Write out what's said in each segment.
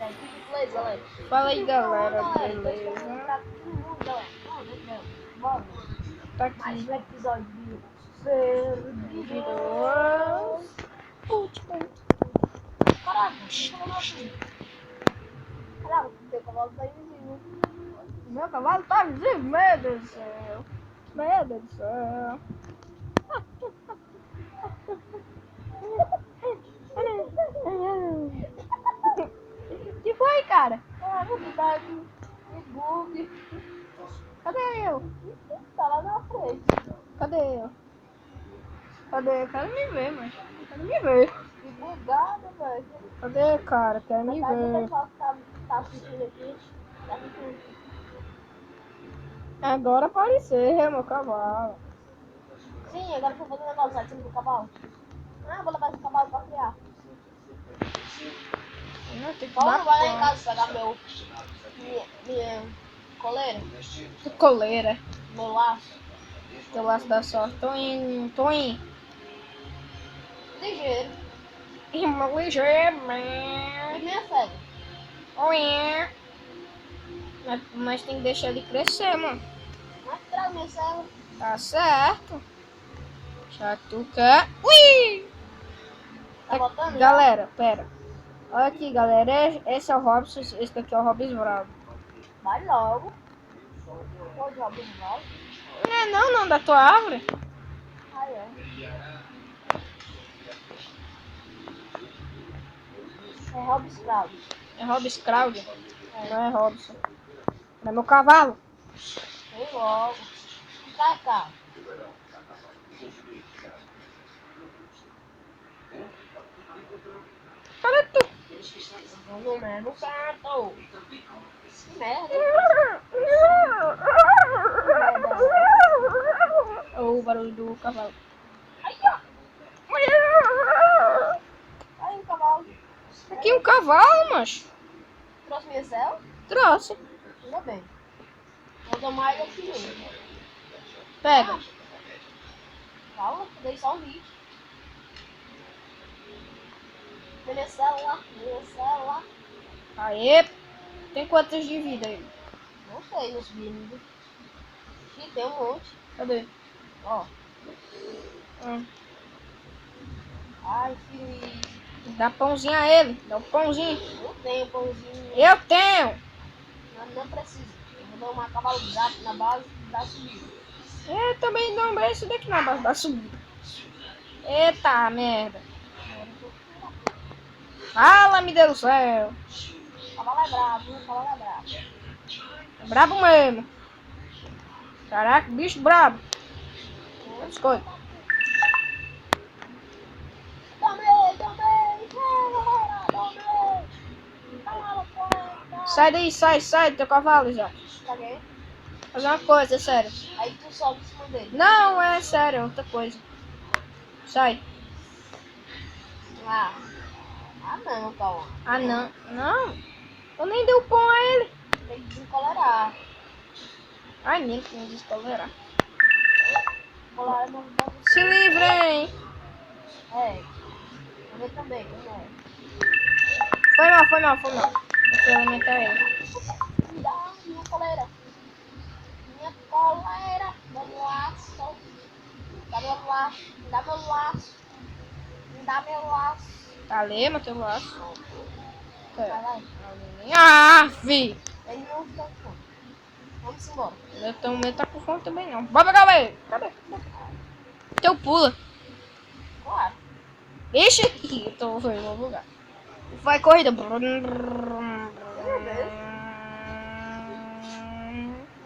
Beleza, galera. Fala aí, galera, Então, beleza? pra todo mundo, galera. Vamos. Tá Mais aqui. um episódio de Servidores. Caraca, caraca, teu cavalo tá invisível. Meu cavalo tá visível, meu Deus do céu. Meu Deus do céu. Que foi, cara? Ah, você tá aqui. Que bug. Cadê eu? Tá lá na frente. Cadê eu? Cadê? Quero me ver, mas. Quero me ver. Que bugado, velho. Cadê, cara? Quero me Metade do ver. pessoal que tá assistindo aqui. Tá assistindo. Agora apareceu, meu cavalo. Sim, agora eu vou fazer um negócio lá em cima do cavalo. Ah, vou levar esse cavalo pra criar. Não, tem que Vamos dar vai lá em conta. casa pegar minha coleira, Coleira. meu laço. Teu laço da sorte. Tô indo. Ligeiro. Irmão ligeiro, E man. minha fera. Oi. Mas tem que deixar ele crescer, mano. Mas traz minha cela. Tá certo. Já tu quer. Ui! Tá botando? Galera, pera. Olha aqui, galera. Esse é o Robson. Esse daqui é o Robson Bravo. Vai logo. Pode abrir o mal. Não, da tua árvore. Ah, é. É Robson Crowd. É Robson Crowd. Não é Robson. Não é meu cavalo. Vem logo. Sai cá. Cadê tu? No mesmo canto. Que merda. O barulho do cavalo. Aí, ó. Aí, o cavalo. Aqui um cavalo, macho. Trouxe minha cela? Trouxe. Ainda bem. Vou dar mais aqui mesmo. Pega. Calma, dei só um hit. Minha cela. Aê. Tem quantos de vida aí? Não sei, os vídeos. Ih, tem um monte. Cadê? Ó. Hum. Ai, filho. Dá pãozinho a ele. Dá um pãozinho. Não tenho pãozinho. Eu tenho. Não precisa. Eu vou dar uma cavalo gato na base da subida. Eu também não, mas esse daqui na base da subida. Eita merda. Fala, meu Deus do céu. Cavalo é brabo, cavalo é brabo. É brabo mesmo. Caraca, bicho brabo. Escolha. Tomei. Cavalo fora. Sai daí, sai do teu cavalo já. Caguei. Fazer uma coisa, é sério. Aí tu sobe em cima dele. Não, é sério, é outra coisa. Sai. Ah não, calma. Ah, não. Não. Eu nem dei o pão a ele. Tem que desencolerar. Ai, nem que me descolerar. Colar não dá. Se livrem. É. Eu também, como é? Foi mal. Deixa eu alimentar ele. Me dá minha coleira. Meu laço. Dá meu laço. Tá ali, Matheus Laço. Vai lá. Ah, fi. Ele não fica com fome. Vamos embora. Eu também tá com fome também não. Bora pegar ele. Cadê? Teu pula. Claro. Ixi, eu tô foi no lugar. Vai corrida. Meu Deus.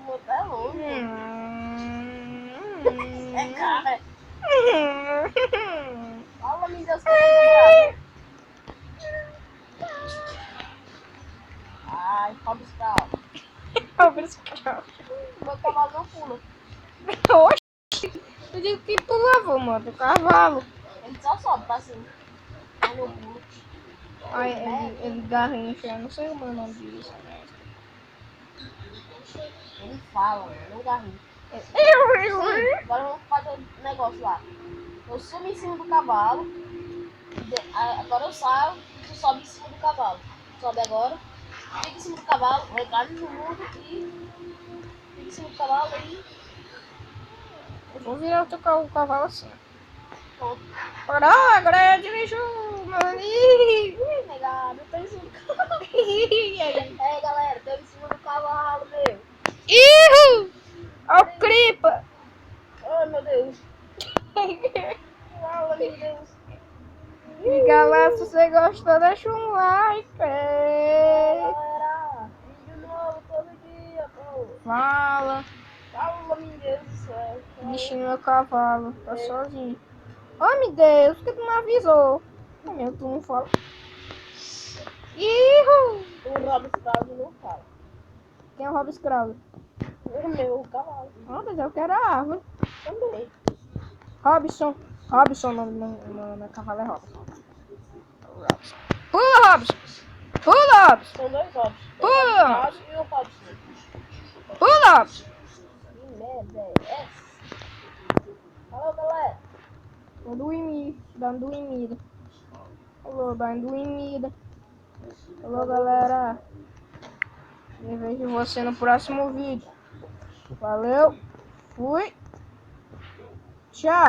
O outro é longe. É cara. Fala, meu Deus, que eu Ai, pobre escravo. Meu cavalo não pula. Oxi, eu digo que pulava, mano, do cavalo. Ele só sobe pra cima. Mas não pula. Ai, ele garrincha, eu não sei o meu nome disso. Ele fala, não garrinha. Sim, agora vamos fazer um negócio lá. Eu subo em cima do cavalo. Agora eu saio e tu sobe em cima do cavalo. Sobe agora. Fica em cima do cavalo. Vai cá no mundo e fica em cima do cavalo aí. Eu vou virar o cavalo assim. Pronto. Agora é dirijo, mano. Ih, negado, eu tô em cima do cavalo. E aí? É, galera, tô em cima do cavalo, meu. Ihu! Ó o Cripa! Ai, meu Deus. Ai, meu Deus. E galera, se você gostou, deixa um like. Galera, vídeo novo todo dia, pô. Fala. Fala, meu Deus do céu. Vixe, meu cavalo. Tá sozinho. Oh, meu Deus, por que tu não avisou? Oh, meu, tu não fala. Ihu! O Robin Scrooge não fala. Quem é o Rob Scrooge? O meu cavalo Ah, mas eu quero a árvore. também. Robson. Robson, meu cavalo é Robson. Pula, Robson! Pula, Robson! São dois Robins. Pula! O Scrooge e o Robson. Pula, Robson! Que merda é essa? Falou, galera. Dando dormida. Alô, dando dormida. Alô, galera. Eu vejo você no próximo vídeo. Valeu. Fui. Tchau.